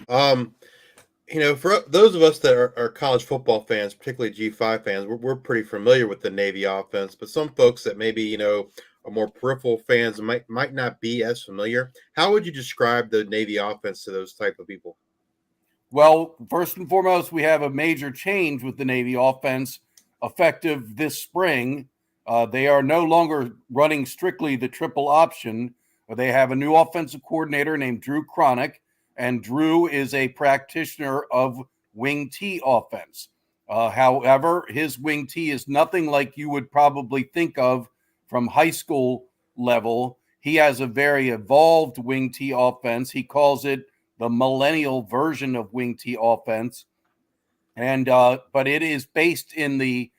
Um, for those of us that are college football fans, particularly G5 fans, we're pretty familiar with the Navy offense. But some folks that maybe are more peripheral fans might not be as familiar. How would you describe the Navy offense to those type of people? Well, first and foremost, we have a major change with the Navy offense effective this spring. They are no longer running strictly the triple option. They have a new offensive coordinator named Drew Cronick, and Drew is a practitioner of wing T offense. However, his wing T is nothing like you would probably think of from high school level. He has a very evolved wing T offense. He calls it the millennial version of wing T offense, and but it is based in the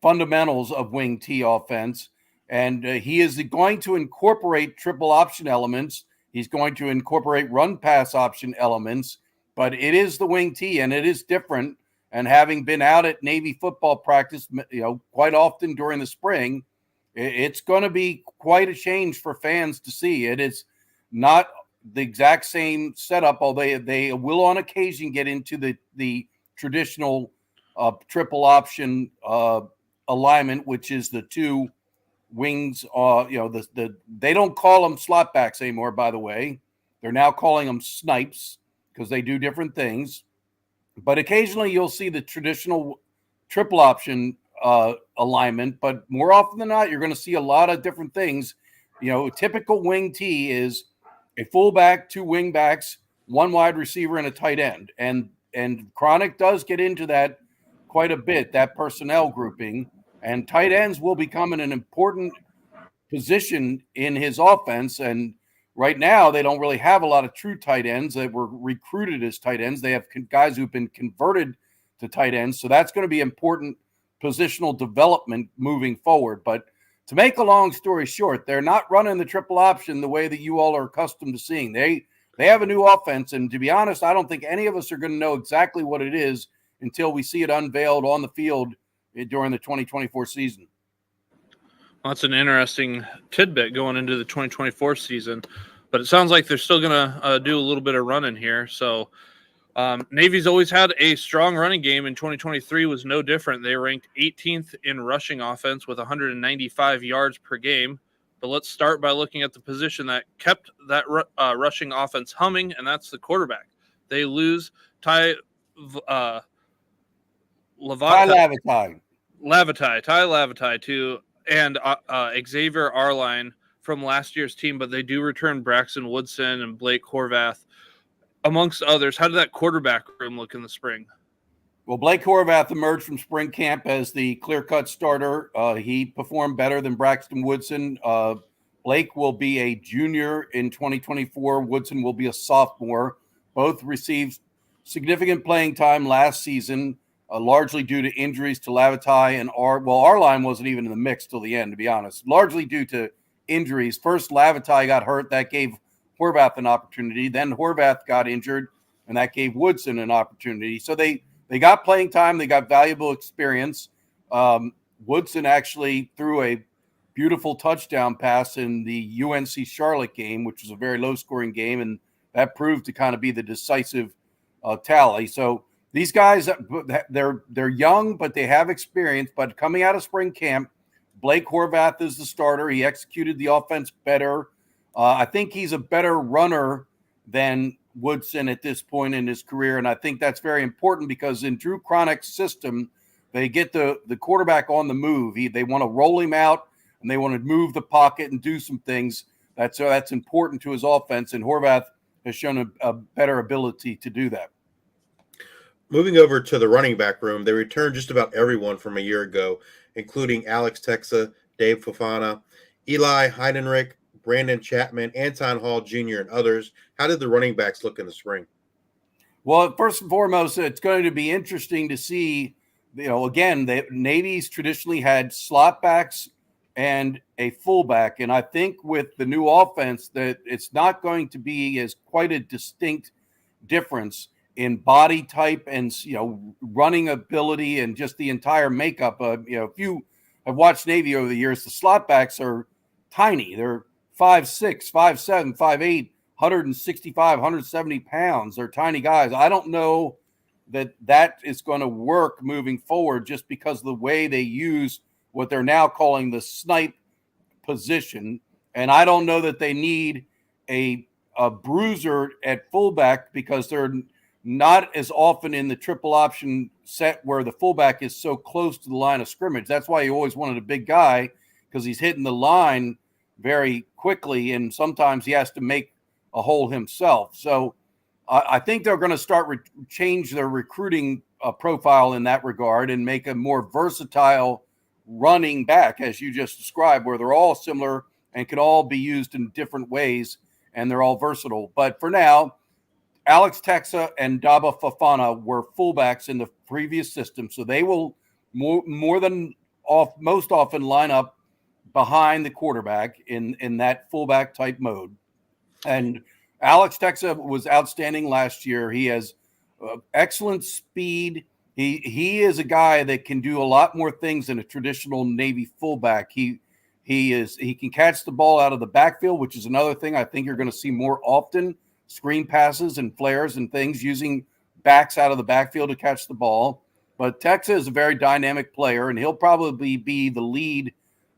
fundamentals of wing T offense, and he is going to incorporate triple option elements. He's going to incorporate run pass option elements, but it is the wing T, and it is different. And having been out at Navy football practice, quite often during the spring, it's going to be quite a change for fans to see. It is not the exact same setup, although they will on occasion get into the traditional triple option alignment, which is the two wings. They don't call them slot backs anymore, by the way. They're now calling them snipes because they do different things. But occasionally you'll see the traditional triple option alignment, but more often than not, you're going to see a lot of different things. Typical wing T is a fullback, two wing backs, one wide receiver, and a tight end. And Cronick does get into that quite a bit, that personnel grouping. And tight ends will become an important position in his offense. And right now, they don't really have a lot of true tight ends that were recruited as tight ends. They have guys who've been converted to tight ends. So that's going to be important positional development moving forward. But to make a long story short, they're not running the triple option the way that you all are accustomed to seeing. They have a new offense, and to be honest, I don't think any of us are going to know exactly what it is until we see it unveiled on the field during the 2024 season. Well, that's an interesting tidbit going into the 2024 season, but it sounds like they're still going to do a little bit of running here. So Navy's always had a strong running game, and 2023 was no different. They ranked 18th in rushing offense with 195 yards per game. But let's start by looking at the position that kept that rushing offense humming, and that's the quarterback. They lose Ty Lavatai to and Xavier Arline from last year's team, but they do return Braxton Woodson and Blake Horvath, amongst others. How did that quarterback room look in the spring? Well, Blake Horvath emerged from spring camp as the clear-cut starter. He performed better than Braxton Woodson. Blake will be a junior in 2024. Woodson will be a sophomore. Both received significant playing time last season. largely due to injuries to Lavatai and our line wasn't even in the mix till the end, to be honest. Largely due to injuries. First, Lavatai got hurt. That gave Horvath an opportunity. Then Horvath got injured, and that gave Woodson an opportunity. So they got playing time. They got valuable experience. Woodson actually threw a beautiful touchdown pass in the UNC Charlotte game, which was a very low-scoring game, and that proved to kind of be the decisive tally. So these guys, they're young, but they have experience. But coming out of spring camp, Blake Horvath is the starter. He executed the offense better. I think he's a better runner than Woodson at this point in his career, and I think that's very important because in Drew Cronick's system, they get the quarterback on the move. They want to roll him out, and they want to move the pocket and do some things. That's important to his offense, and Horvath has shown a better ability to do that. Moving over to the running back room, they returned just about everyone from a year ago, including Alex Texa, Dave Fofana, Eli Heidenreich, Brandon Chapman, Anton Hall Jr., and others. How did the running backs look in the spring? Well, first and foremost, it's going to be interesting to see, again, the Navy's traditionally had slot backs and a fullback. And I think with the new offense that it's not going to be as quite a distinct difference in body type and, running ability and just the entire makeup. If you have watched Navy over the years, the slot backs are tiny. They're 5'6", 5'7", 5'8", 165, 170 pounds. They're tiny guys. I don't know that is going to work moving forward just because of the way they use what they're now calling the snipe position. And I don't know that they need a bruiser at fullback because they're not as often in the triple option set where the fullback is so close to the line of scrimmage. That's why you always wanted a big guy, because he's hitting the line very quickly, and sometimes he has to make a hole himself. So I think they're going to start change their recruiting profile in that regard and make a more versatile running back, as you just described, where they're all similar and can all be used in different ways, and they're all versatile. But for now, Alex Texa and Daba Fofana were fullbacks in the previous system, so they will most often line up behind the quarterback in that fullback type mode. And Alex Texa was outstanding last year. He has excellent speed. He is a guy that can do a lot more things than a traditional Navy fullback. He can catch the ball out of the backfield, which is another thing I think you're going to see more often. Screen passes and flares and things using backs out of the backfield to catch the ball. But Texa is a very dynamic player, and he'll probably be the lead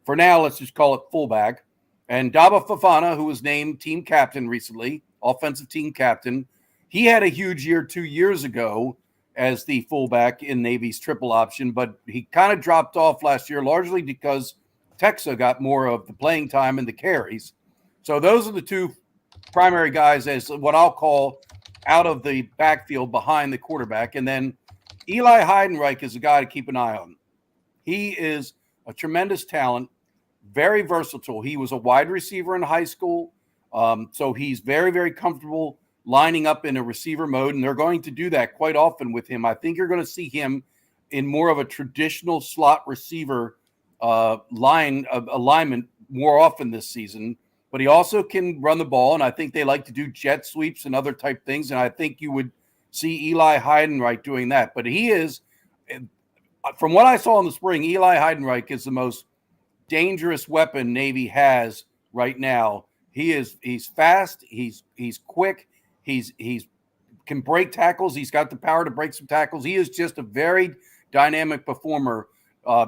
for now. Let's just call it fullback. And Daba Fofana, who was named team captain recently, offensive team captain, he had a huge year 2 years ago as the fullback in Navy's triple option, but he kind of dropped off last year, largely because Texa got more of the playing time and the carries. So those are the two primary guys as what I'll call out of the backfield behind the quarterback. And then Eli Heidenreich is a guy to keep an eye on. He is a tremendous talent, very versatile. He was a wide receiver in high school, so he's very, very comfortable lining up in a receiver mode, and they're going to do that quite often with him. I think you're going to see him in more of a traditional slot receiver alignment more often this season. But he also can run the ball, and I think they like to do jet sweeps and other type things, and I think you would see Eli Heidenreich doing that. But he is, from what I saw in the spring, Eli Heidenreich is the most dangerous weapon Navy has right now. He's fast, he's quick, he's can break tackles, he's got the power to break some tackles. He is just a very dynamic performer.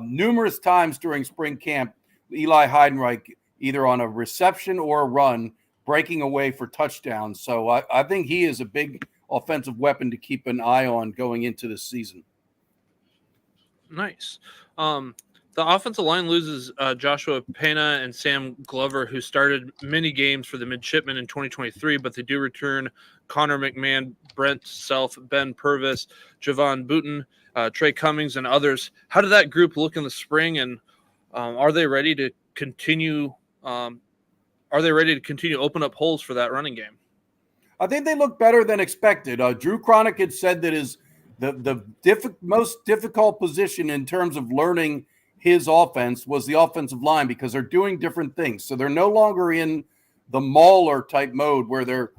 Numerous times during spring camp, Eli Heidenreich, either on a reception or a run, breaking away for touchdowns. So I think he is a big offensive weapon to keep an eye on going into this season. Nice. The offensive line loses Joshua Pena and Sam Glover, who started many games for the Midshipmen in 2023, but they do return Connor McMahon, Brent Self, Ben Purvis, Javon Booten, Trey Cummings, and others. How did that group look in the spring, and are they ready to continue? Open up holes for that running game? I think they look better than expected. Drew Cronick had said that his the most difficult position in terms of learning his offense was the offensive line, because they're doing different things. So they're no longer in the mauler type mode where they're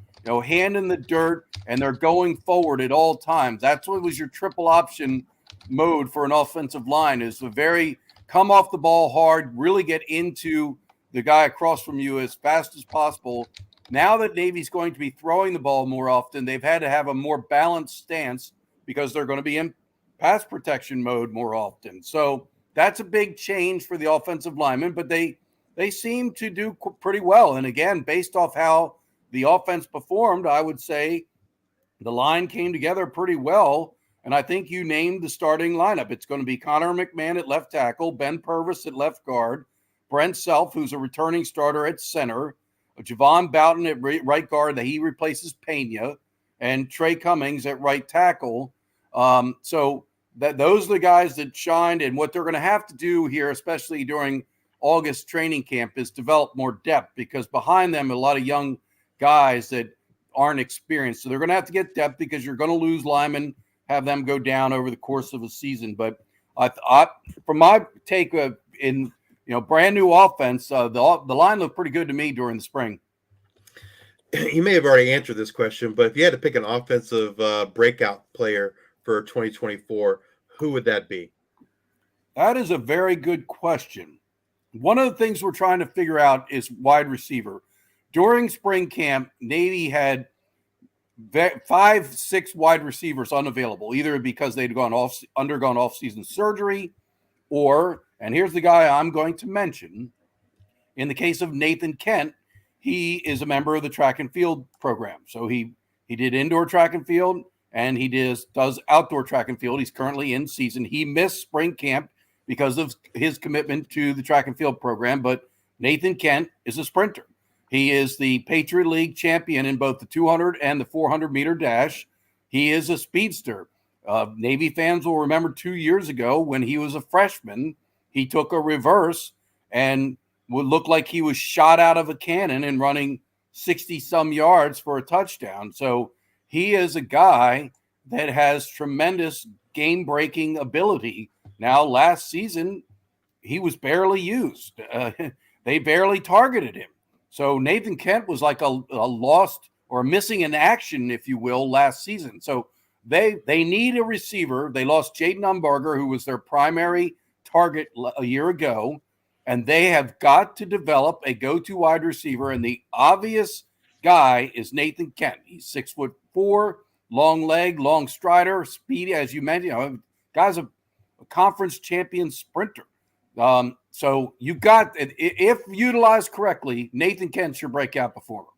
hand in the dirt and they're going forward at all times. That's what was your triple option mode for an offensive line, is the very come off the ball hard, really get into the guy across from you as fast as possible. Now that Navy's going to be throwing the ball more often, they've had to have a more balanced stance because they're going to be in pass protection mode more often. So that's a big change for the offensive linemen, but they seem to do pretty well. And again, based off how the offense performed, I would say the line came together pretty well. And I think you named the starting lineup. It's going to be Connor McMahon at left tackle, Ben Purvis at left guard, Brent Self, who's a returning starter at center, Javon Boughton at right guard, that he replaces Pena, and Trey Cummings at right tackle. So those are the guys that shined. And what they're going to have to do here, especially during August training camp, is develop more depth, because behind them a lot of young guys that aren't experienced. So they're going to have to get depth, because you're going to lose linemen, have them go down over the course of a season. But I from my take in brand new offense, the line looked pretty good to me during the spring. You may have already answered this question, but if you had to pick an offensive breakout player for 2024, who would that be? That is a very good question. One of the things we're trying to figure out is wide receiver. During spring camp, Navy had 5-6 wide receivers unavailable, either because they'd undergone off-season surgery, or, and here's the guy I'm going to mention, in the case of Nathan Kent, he is a member of the track and field program. So he did indoor track and field, and he does outdoor track and field. He's currently in season. He missed spring camp because of his commitment to the track and field program, but Nathan Kent is a sprinter. He is the Patriot League champion in both the 200 and the 400-meter dash. He is a speedster. Navy fans will remember 2 years ago when he was a freshman, he took a reverse and would look like he was shot out of a cannon and running 60-some yards for a touchdown. So he is a guy that has tremendous game-breaking ability. Now, last season, he was barely used. They barely targeted him. So Nathan Kent was like a lost or missing in action, if you will, last season. So they need a receiver. They lost Jaden Umbarger, who was their primary target a year ago, and they have got to develop a go-to wide receiver. And the obvious guy is Nathan Kent. He's 6'4", long leg, long strider, speedy, as you mentioned. Guy's a conference champion sprinter. So you got, if utilized correctly, Nathan Kent's your breakout performer.